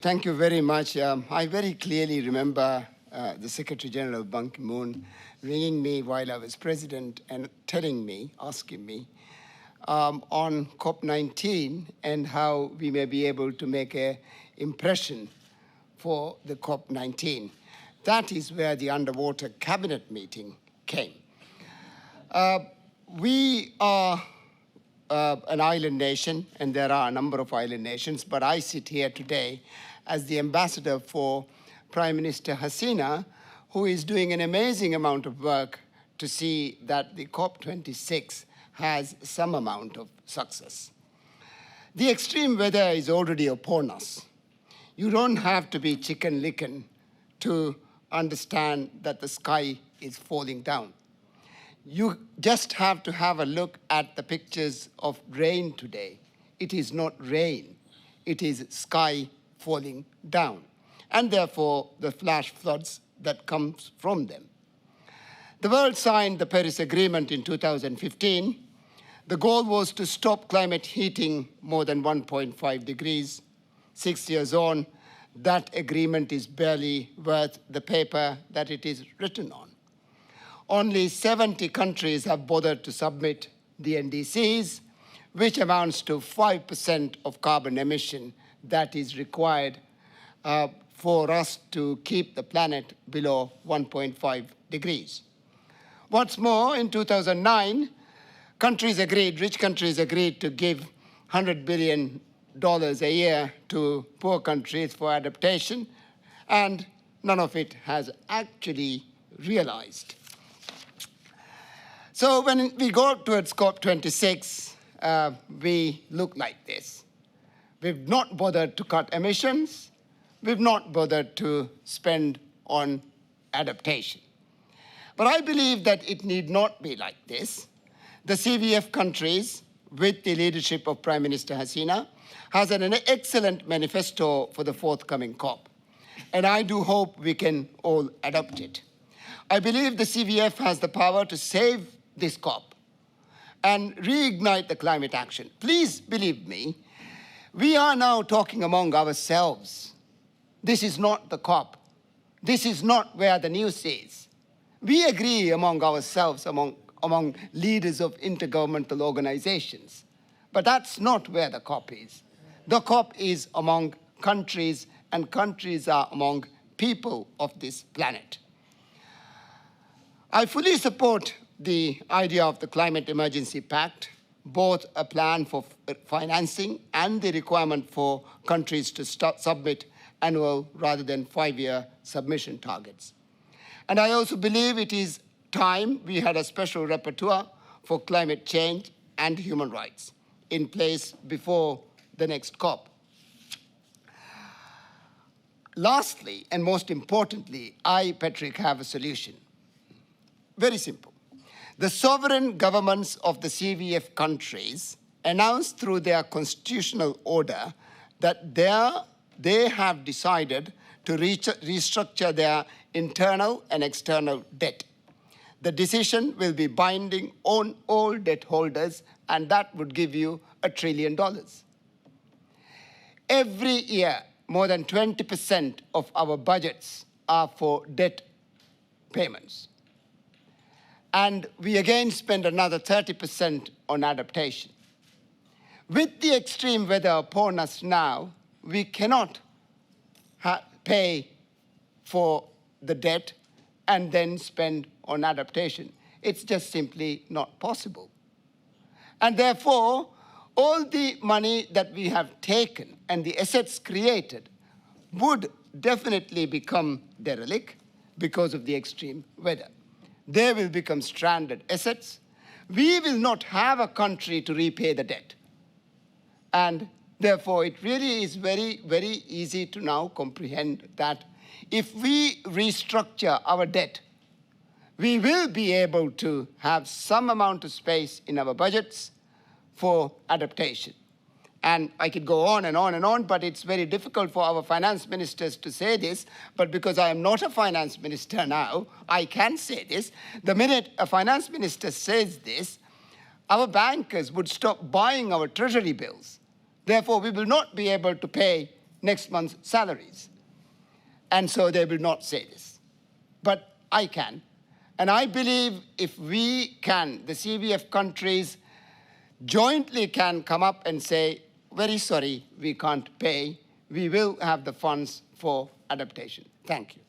Thank you very much. I very clearly remember the Secretary General Ban Ki-moon ringing me while I was president and telling me, asking me, on COP19 and how we may be able to make an impression for the COP19. That is where the underwater cabinet meeting came. We are an island nation, and there are a number of island nations, but I sit here today as the ambassador for Prime Minister Hasina, who is doing an amazing amount of work to see that the COP26 has some amount of success. The extreme weather is already upon us. You don't have to be chicken licken to understand that the sky is falling down. You just have to have a look at the pictures of rain today. It is not rain, it is sky falling down, and therefore the flash floods that comes from them. The world signed the Paris Agreement in 2015. The goal was to stop climate heating more than 1.5 degrees. 6 years on, that agreement is barely worth the paper that it is written on. Only 70 countries have bothered to submit the NDCs, which amounts to 5% of carbon emission that is required for us to keep the planet below 1.5 degrees. What's more, in 2009, rich countries agreed to give $100 billion a year to poor countries for adaptation, and none of it has actually realized. So when we go towards COP26, we look like this. We've not bothered to cut emissions. We've not bothered to spend on adaptation. But I believe that it need not be like this. The CVF countries, with the leadership of Prime Minister Hasina, has an excellent manifesto for the forthcoming COP. And I do hope we can all adopt it. I believe the CVF has the power to save this COP and reignite the climate action. Please believe me, we are now talking among ourselves. This is not the COP. This is not where the news is. We agree among ourselves, among leaders of intergovernmental organizations. But that's not where the COP is. The COP is among countries, and countries are among people of this planet. I fully support the idea of the Climate Emergency Pact, both a plan for financing and the requirement for countries to submit annual rather than 5-year submission targets. And I also believe it is time we had a special rapporteur for climate change and human rights in place before the next COP. Lastly, and most importantly, I, Patrick, have a solution. Very simple. The sovereign governments of the CVF countries announced through their constitutional order that they have decided to restructure their internal and external debt. The decision will be binding on all debt holders, and that would give you $1 trillion. Every year, more than 20% of our budgets are for debt payments. And we again spend another 30% on adaptation. With the extreme weather upon us now, we cannot pay for the debt and then spend on adaptation. It's just simply not possible. And therefore, all the money that we have taken and the assets created would definitely become derelict because of the extreme weather. They will become stranded assets. We will not have a country to repay the debt. And therefore, it really is very, very easy to now comprehend that if we restructure our debt, we will be able to have some amount of space in our budgets for adaptation. And I could go on and on and on, but it's very difficult for our finance ministers to say this. But because I am not a finance minister now, I can say this. The minute a finance minister says this, our bankers would stop buying our treasury bills. Therefore, we will not be able to pay next month's salaries. And so they will not say this. But I can. And I believe if we can, the CVF countries jointly can come up and say, very sorry, we can't pay. We will have the funds for adaptation. Thank you.